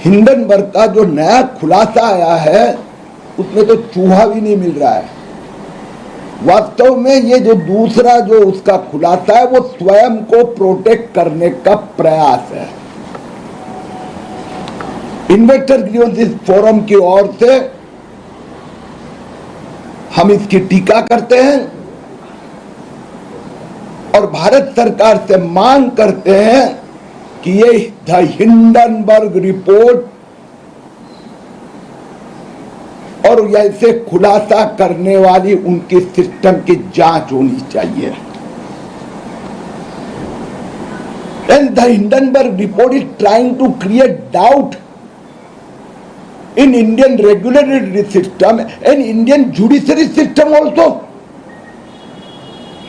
Hindenburg का जो नया खुलासा आया है उसमें तो चूहा भी नहीं मिल रहा है। वास्तव में ये जो दूसरा जो उसका खुलासा है वो स्वयं को प्रोटेक्ट करने का प्रयास है। इन्वेस्टर ग्रीवेंसेस फोरम की ओर से हम इसकी टीका करते हैं और भारत सरकार से मांग करते हैं कि ये द हिंडनबर्ग रिपोर्ट और ऐसे खुलासा करने वाली उनकी सिस्टम की जांच होनी चाहिए। And the Hindenburg report is trying to create doubt in Indian regulatory system and Indian judiciary system also.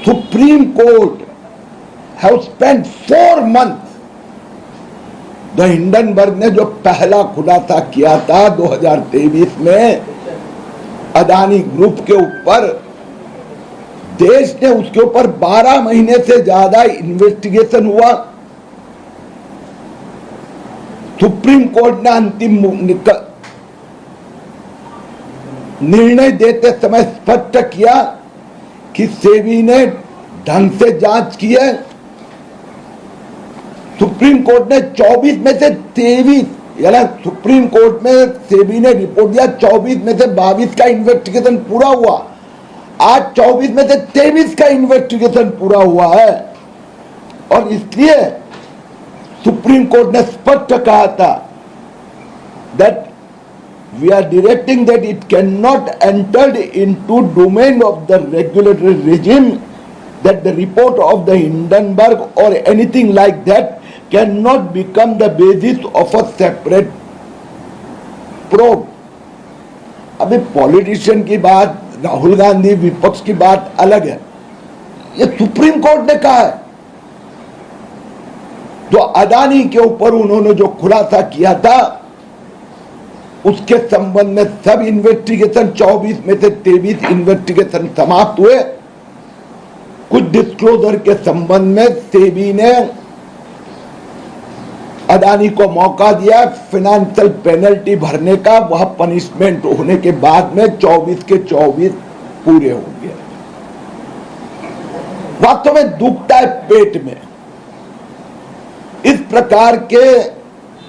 Supreme Court have spent 4 months. The Hindenburg ने जो पहला खुलासा किया था 2023 में अदानी ग्रुप के ऊपर, देश ने उसके ऊपर 12 महीने से ज्यादा इन्वेस्टिगेशन हुआ। सुप्रीम कोर्ट ने अंतिम निर्णय देते समय स्पष्ट किया कि सेबी ने ढंग से जांच की है। सुप्रीम कोर्ट ने 24 में से 23, यानी सुप्रीम कोर्ट में सेबी ने रिपोर्ट दिया 24 में से 22 का इन्वेस्टिगेशन पूरा हुआ। आज 24 में से 23 का इन्वेस्टिगेशन पूरा हुआ है और इसलिए सुप्रीम कोर्ट ने स्पष्ट कहा था that we are directing that it cannot enter into domain of the regulatory regime, that the report of the Hindenburg or anything like that cannot become the basis of a separate probe। अभी politician की बात, राहुल गांधी विपक्ष की बात अलग है, ये supreme court ने कहा है। जो अदानी के ऊपर उन्होंने जो खुलासा किया था उसके संबंध में सब इन्वेस्टिगेशन 24 में से 23 इन्वेस्टिगेशन समाप्त हुए। कुछ डिस्क्लोजर के संबंध में सेबी ने अदानी को मौका दिया फाइनेंशियल पेनल्टी भरने का, वह पनिशमेंट होने के बाद में 24 के 24 पूरे हो गए। वास्तव में दुखता है पेट में। इस प्रकार के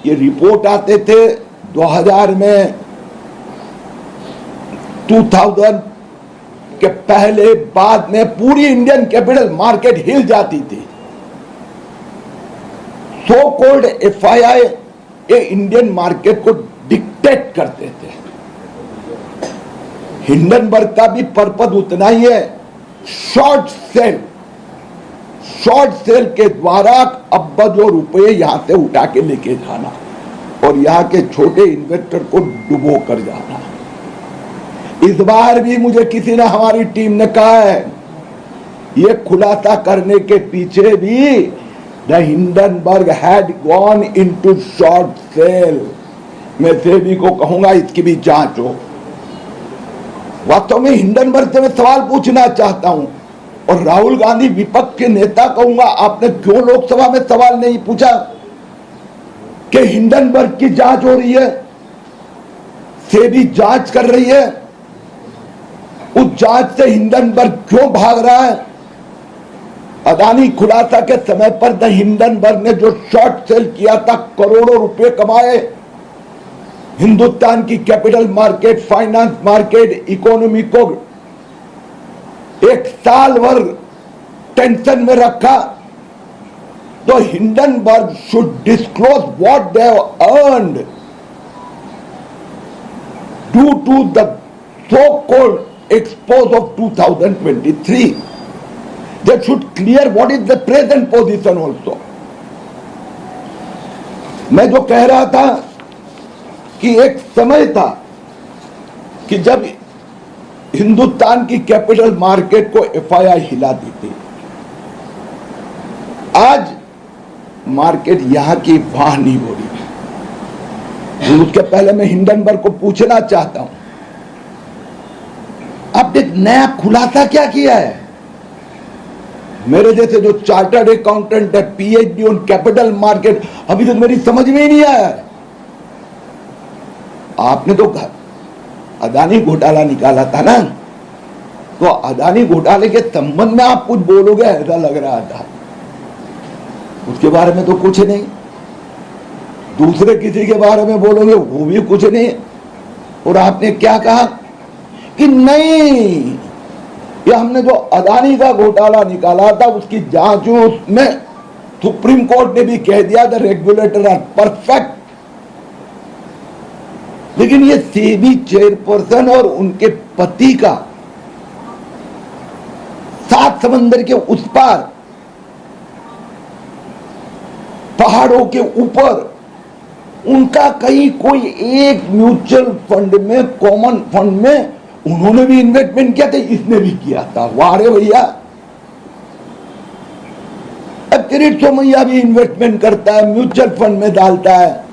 ये रिपोर्ट आते थे 2000 में, 2000 के पहले बाद में पूरी इंडियन कैपिटल मार्केट हिल जाती थी। सो कॉल्ड एफआईआई ये इंडियन मार्केट को डिक्टेट करते थे। हिंडनबर्ग का भी पर्पस उतना ही है, शॉर्ट सेल के द्वारा अरबों रुपए यहां से उठा के लेके जाना और यहां के छोटे इन्वेस्टर को डुबो कर जाना। इस बार भी मुझे किसी ने, हमारी टीम ने कहा है ये खुलासा करने के पीछे भी the Hindenburg had gone into short cell. मैं सेबी को कहूंगा इसकी भी जांच हो। वास्तव में हिंडनबर्ग से मैं सवाल पूछना चाहता हूं और राहुल गांधी विपक्ष के नेता कहूंगा, आपने क्यों लोकसभा में सवाल नहीं पूछा कि हिंडनबर्ग की जांच हो रही है, सेबी जांच कर रही है, उस जांच से हिंडनबर्ग क्यों भाग रहा है? अदानी खुलासा के समय पर द हिंडनबर्ग ने जो शॉर्ट सेल किया था, करोड़ों रुपए कमाए। हिंदुस्तान की capital market, finance market, economy को एक साल भर टेंशन में रखा। तो Hindenburg should disclose what they have earned due to the so called expose of 2023। They should clear what is the present position also। मैं जो कह रहा था कि एक समय था कि जब हिंदुस्तान की कैपिटल मार्केट को एफआईआई हिलाती थी। आज मार्केट यहां की वहां नहीं हो रही है। उसके पहले मैं हिंडनबर्ग को पूछना चाहता हूं, आपने नया खुलासा क्या किया है? मेरे जैसे जो चार्टर्ड अकाउंटेंट है, पीएचडी ऑन कैपिटल मार्केट, अभी तक मेरी समझ में ही नहीं आया है। आपने तो अदानी घोटाला निकाला था ना, तो अदानी घोटाले के संबंध में आप कुछ बोलोगे ऐसा लग रहा था, उसके बारे में तो कुछ नहीं। दूसरे किसी के बारे में बोलोगे वो भी कुछ नहीं। और आपने क्या कहा कि नहीं, ये हमने जो अदानी का घोटाला निकाला था उसकी जांच, उसमें सुप्रीम कोर्ट ने भी कह दिया द रेगुलेटर आर परफेक्ट। लेकिन ये सेबी चेयरपर्सन और उनके पति का सात समंदर के उस पार पहाड़ों के ऊपर उनका कहीं कोई एक म्यूचुअल फंड में, कॉमन फंड में उन्होंने भी इन्वेस्टमेंट किया था, इसने भी किया था। वारे भैया, अब किरीट सोमैया भी इन्वेस्टमेंट करता है, म्यूचुअल फंड में डालता है,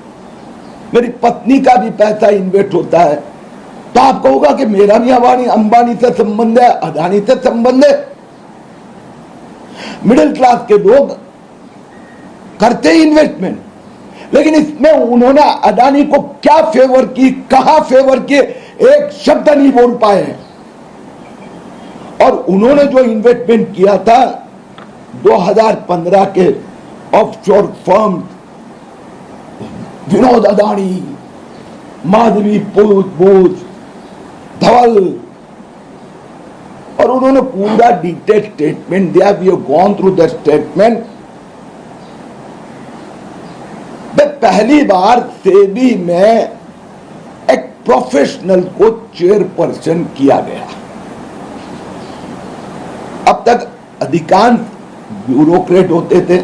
मेरी पत्नी का भी पैसा इन्वेस्ट होता है। तो आप कहोगा कि मेरा भी अंबानी से संबंध है, अदानी से संबंध है। मिडिल क्लास के लोग करते ही इन्वेस्टमेंट, लेकिन इसमें उन्होंने अदानी को क्या फेवर की, कहां फेवर किए, एक शब्द नहीं बोल पाए हैं। और उन्होंने जो इन्वेस्टमेंट किया था 2015 के ऑफशोर फर्म, विनोद अदानी, माधवी बोस, धवल, और उन्होंने पूरा डिटेल स्टेटमेंट दिया। We have gone through the statement. पहली बार सेबी में एक प्रोफेशनल को चेयरपर्सन किया गया। अब तक अधिकांश ब्यूरोक्रेट होते थे।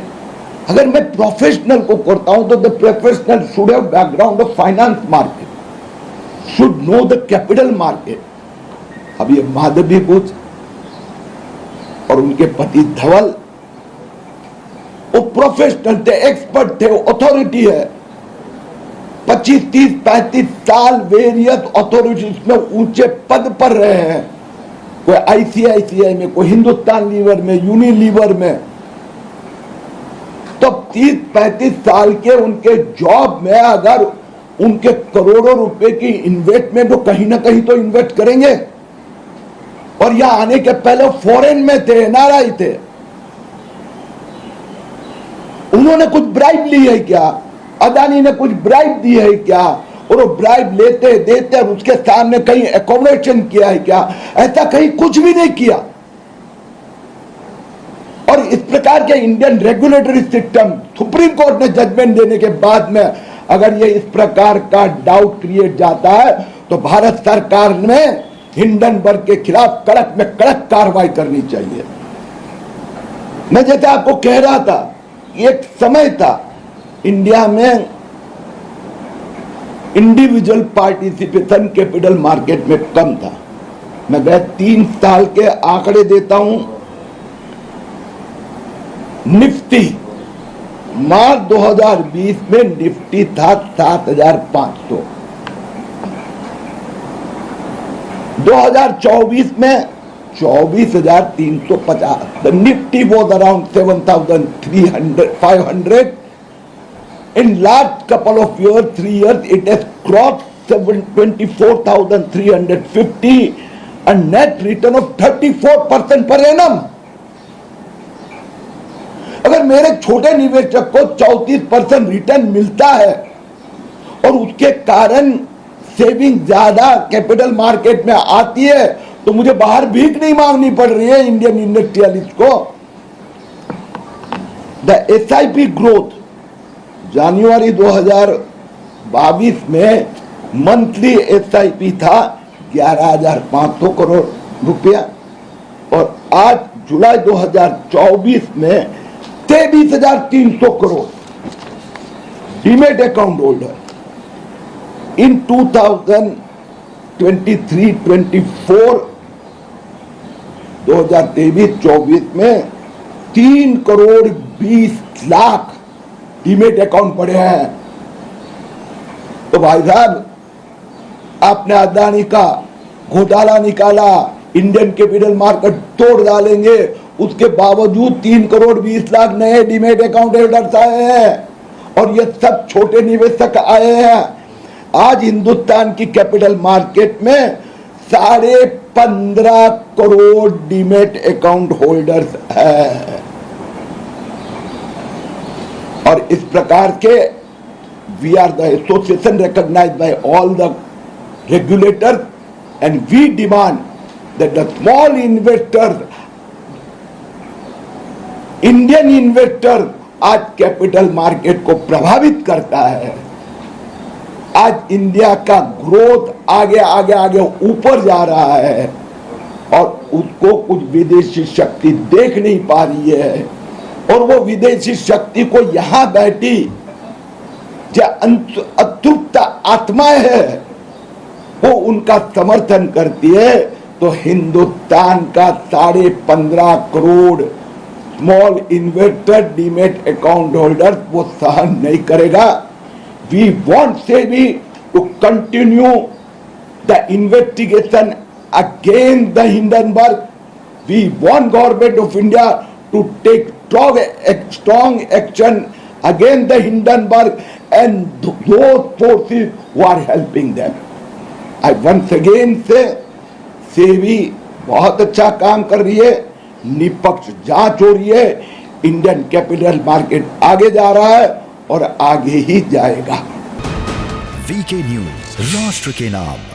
अगर मैं प्रोफेशनल को करता हूं तो the professional should have background of finance market, should know the capital market. अब ये माधवी बोस और उनके पति धवल वो प्रोफेशनल थे, एक्सपर्ट थे, अथॉरिटी है। 25, 30, 35 साल वेरियस अथॉरिटीज में ऊंचे पद पर रहे हैं। कोई आईसीआईसीआई में, कोई हिंदुस्तान लीवर में, यूनिलीवर में। तो 30-35 साल के उनके जॉब में अगर उनके करोड़ों रुपए की इन्वेस्टमेंट, तो कहीं ना कहीं तो इन्वेस्ट करेंगे। और यहां आने के पहले फॉरेन में थे, एनआरआई थे। उन्होंने कुछ ब्राइब ली है क्या? अदानी ने कुछ ब्राइब दी है क्या? और वो ब्राइब लेते देते और उसके सामने कहीं एकोमोडेशन किया है क्या? ऐसा कहीं कुछ भी नहीं किया। और इस प्रकार के Indian regulatory system, supreme court ने जजमेंट देने के बाद में अगर ये इस प्रकार का डाउट क्रिएट जाता है तो भारत सरकार में हिंडनबर्ग के खिलाफ कड़क में कड़क कार्रवाई करनी चाहिए। मैं जैसे आपको कह रहा था, एक समय था इंडिया में इंडिविजुअल पार्टिसिपेशन कैपिटल मार्केट में कम था। मैं वह 3 साल के आंकड़े देता हूं। निफ्टी मार्च 2020 में निफ्टी था 7,500, 2024 में 24,350. The Nifty was around 7,300, 500. In last couple of years, 3 years, it has crossed 24,350, a net return of 34% per annum. अगर मेरे छोटे निवेशक को 34% रिटर्न मिलता है और उसके कारण सेविंग ज्यादा कैपिटल मार्केट में आती है, तो मुझे बाहर भीख नहीं मांगनी पड़ रही है इंडियन इंडस्ट्रियलिस्ट को। द एसआईपी ग्रोथ जनवरी 2022 में मंथली एसआईपी था 11,500 करोड़ रुपया और आज जुलाई 2024 में 23,300 करोड़ डीमेट अकाउंट होल्डर। इन 2023-24 2023-24 में 3 करोड़ 20 लाख डीमेट अकाउंट पड़े हैं। तो भाई साहब, आपने अदानी का घोटाला निकाला, इंडियन कैपिटल मार्केट तोड़ डालेंगे, उसके बावजूद 3 करोड़ 20 लाख नए डीमेट अकाउंट होल्डर्स आए हैं और ये सब छोटे निवेशक आए हैं। आज हिंदुस्तान की कैपिटल मार्केट में 15.5 करोड़ डीमेट अकाउंट होल्डर्स है और इस प्रकार के we are the association recognized by all the regulators and we demand that the small investors, Indian investor आज कैपिटल मार्केट को प्रभावित करता है। आज इंडिया का ग्रोथ आगे आगे आगे ऊपर जा रहा है और उसको कुछ विदेशी शक्ति देख नहीं पा रही है और वो विदेशी शक्ति को यहां बैठी जो अतृप्त आत्माएं है वो उनका समर्थन करती है, तो हिंदुस्तान का 15.5 crore small investor demat account holder वो सहन नहीं करेगा। We want SEBI to continue the investigation against the Hindenburg. We want government of India to take strong action against the Hindenburg and those forces who are helping them. I once again say, SEBI बहुत अच्छा काम कर रही है, निष्पक्ष जांच हो रही है, इंडियन कैपिटल मार्केट आगे जा रहा है और आगे ही जाएगा। वीके न्यूज, राष्ट्र के नाम।